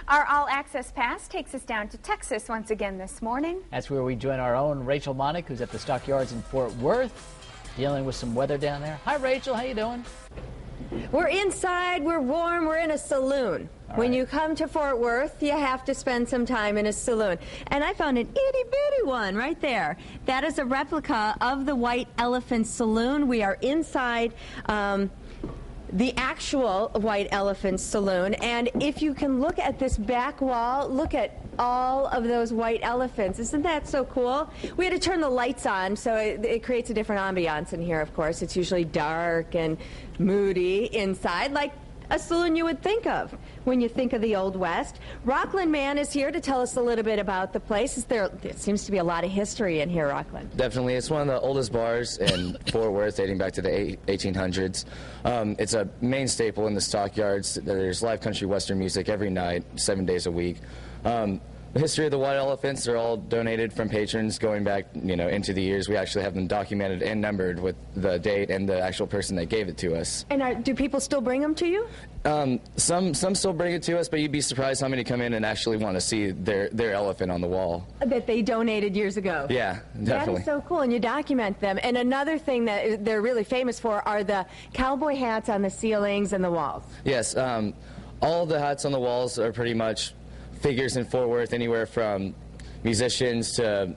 Our all-access pass takes us down to Texas once again this morning. That's where we join our own Rachel Monick, who's at the Stockyards in Fort Worth, dealing with some weather down there. Hi, Rachel. How you doing? We're inside, we're warm, we're in a saloon. When you come to Fort Worth, you have to spend some time in a saloon. And I found an itty-bitty one right there. That is a replica of the White Elephant Saloon. We are inside the actual White Elephant Saloon. And if you can look at this back wall, look at all of those white elephants. Isn't that so cool? We had to turn the lights on, so it creates a different ambiance in here, of course. It's usually dark and moody inside, like a saloon you would think of when you think of the Old West. Rockland Mann is here to tell us a little bit about the place. There seems to be a lot of history in here, Rockland. Definitely. It's one of the oldest bars in Fort Worth, dating back to the 1800s. It's a main staple in the Stockyards. There's live country western music every night, 7 days a week. The history of the White Elephants are all donated from patrons going back, into the years. We actually have them documented and numbered with the date and the actual person that gave it to us. And do people still bring them to you? Some still bring it to us, but you'd be surprised how many come in and actually want to see their elephant on the wall. That they donated years ago. Yeah, definitely. That is so cool, and you document them. And another thing that they're really famous for are the cowboy hats on the ceilings and the walls. Yes, all the hats on the walls are pretty much figures in Fort Worth, anywhere from musicians to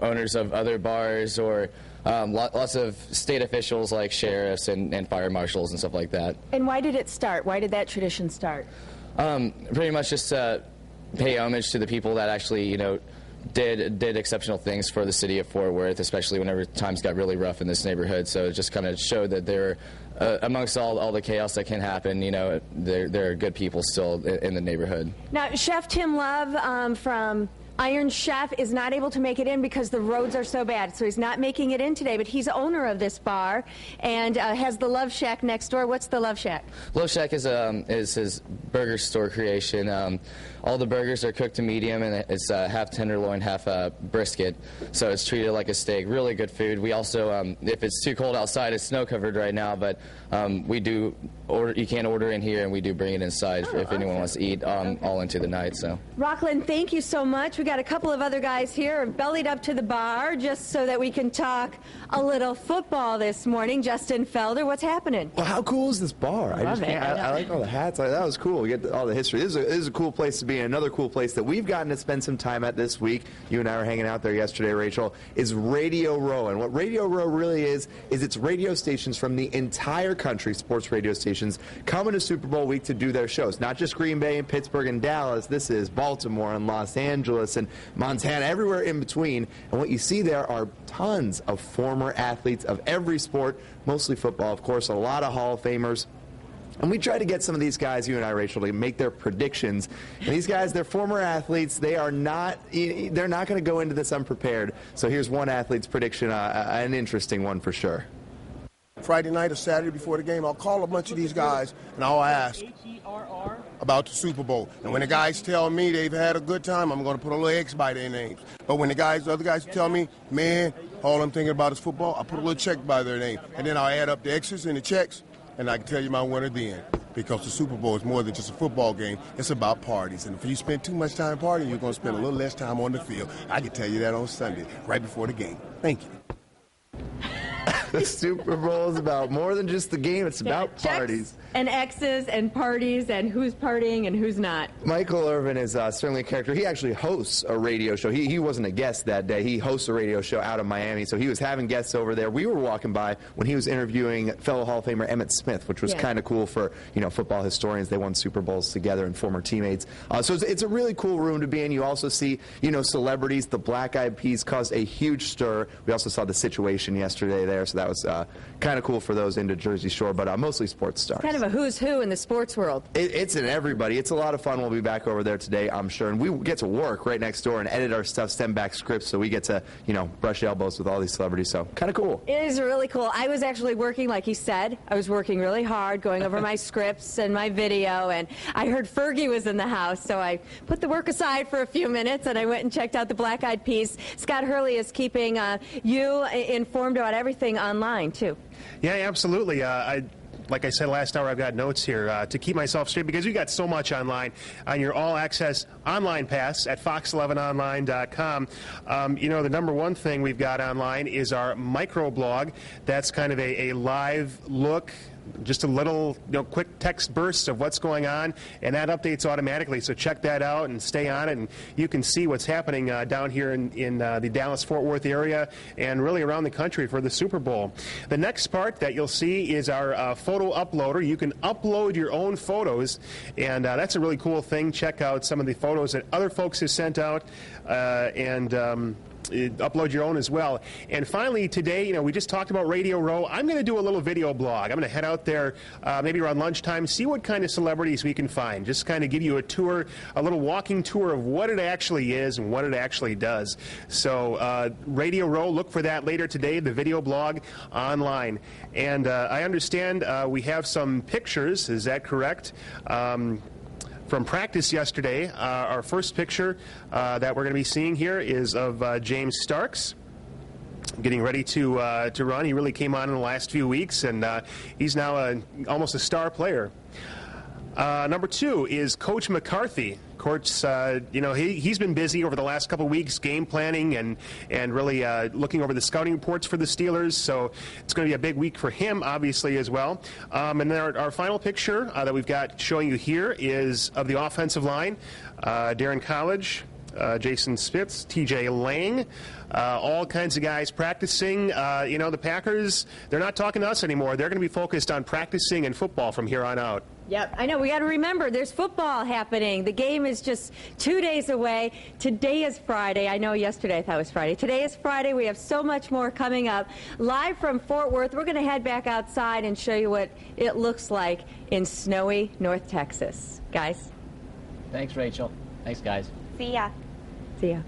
owners of other bars, or lots of state officials like sheriffs and fire marshals and stuff like that. And why did it start? Why did that tradition start? Pretty much just to pay homage to the people that actually did exceptional things for the city of Fort Worth, especially whenever times got really rough in this neighborhood. So it just kind of showed that they're amongst all the chaos that can happen, there are good people still in the neighborhood. Now, Chef Tim Love from Iron Chef is not able to make it in because the roads are so bad, so he's not making it in today, but he's owner of this bar and has the Love Shack next door. What's the Love Shack? Love Shack is his burger store creation. All the burgers are cooked to medium, and it's half tenderloin, half brisket, so it's treated like a steak. Really good food. We also, if it's too cold outside, it's snow covered right now, but we do order. You can order in here, and we do bring it inside if anyone wants to eat all into the night. So, Rockland, thank you so much. We got a couple of other guys here bellied up to the bar just so that we can talk a little football this morning. Justin Felder, what's happening? Well, how cool is this bar? I like all the hats. That was cool. We get all the history. This is a cool place to be. Another cool place that we've gotten to spend some time at this week, you and I were hanging out there yesterday, Rachel, is Radio Row. And what Radio Row really is it's radio stations from the entire country, sports radio stations, coming to Super Bowl week to do their shows. Not just Green Bay and Pittsburgh and Dallas. This is Baltimore and Los Angeles and Montana, everywhere in between. And what you see there are tons of former athletes of every sport, mostly football, of course, a lot of Hall of Famers. And we try to get some of these guys, you and I, Rachel, to make their predictions. And these guys, they're former athletes. They're not going to go into this unprepared. So here's one athlete's prediction, an interesting one for sure. Friday night or Saturday before the game, I'll call a bunch of these guys and I'll ask about the Super Bowl. And when the guys tell me they've had a good time, I'm going to put a little X by their names. But when the other guys tell me, man, all I'm thinking about is football, I'll put a little check by their name. And then I'll add up the X's and the checks, and I can tell you my winner then. Because the Super Bowl is more than just a football game. It's about parties. And if you spend too much time partying, you're going to spend a little less time on the field. I can tell you that on Sunday, right before the game. Thank you. The Super Bowl is about more than just the game. It's about parties. And X's and parties and who's partying and who's not. Michael Irvin is certainly a character. He actually hosts a radio show. He wasn't a guest that day. He hosts a radio show out of Miami, so he was having guests over there. We were walking by when he was interviewing fellow Hall of Famer Emmitt Smith, which was kind of cool for football historians. They won Super Bowls together and former teammates. So it's a really cool room to be in. You also see celebrities. The Black Eyed Peas caused a huge stir. We also saw The Situation yesterday there, so that was kind of cool for those into Jersey Shore, but mostly sports stars. Kind of a who's who in the sports world. It's in everybody. It's a lot of fun. We'll be back over there today, I'm sure. And we get to work right next door and edit our stuff, send back scripts, so we get to, brush elbows with all these celebrities. So kind of cool. It is really cool. I was actually working, like he said, I was working really hard, going over my scripts and my video, and I heard Fergie was in the house, so I put the work aside for a few minutes, and I went and checked out the Black Eyed Peas. Scott Hurley is keeping you informed about everything online, too. Yeah, absolutely. like I said last hour, I've got notes here to keep myself straight because we got so much online on your all-access online pass at fox11online.com. The number one thing we've got online is our microblog. That's kind of a live look, just a little quick text bursts of what's going on, and that updates automatically. So check that out and stay on it, and you can see what's happening down here in the Dallas-Fort Worth area and really around the country for the Super Bowl. The next part that you'll see is our photo uploader. You can upload your own photos, and that's a really cool thing. Check out some of the photos that other folks have sent out, and upload your own as well. And finally, today, we just talked about Radio Row. I'm going to do a little video blog. I'm going to head out there maybe around lunchtime, see what kind of celebrities we can find. Just kind of give you a tour, a little walking tour of what it actually is and what it actually does. So Radio Row, look for that later today, the video blog online. And I understand we have some pictures. Is that correct? From practice yesterday. Our first picture that we're going to be seeing here is of James Starks getting ready to run. He really came on in the last few weeks, and he's now almost a star player. Number two is Coach McCarthy. Coach, he's been busy over the last couple of weeks game planning and really looking over the scouting reports for the Steelers. So it's going to be a big week for him, obviously, as well. And then our final picture that we've got showing you here is of the offensive line. Darren College, Jason Spitz, TJ Lang, all kinds of guys practicing. The Packers, they're not talking to us anymore. They're going to be focused on practicing and football from here on out. Yep, I know. We got to remember there's football happening. The game is just 2 days away. Today is Friday. I know yesterday I thought it was Friday. Today is Friday. We have so much more coming up. Live from Fort Worth, we're going to head back outside and show you what it looks like in snowy North Texas. Guys? Thanks, Rachel. Thanks, guys. See ya. See ya.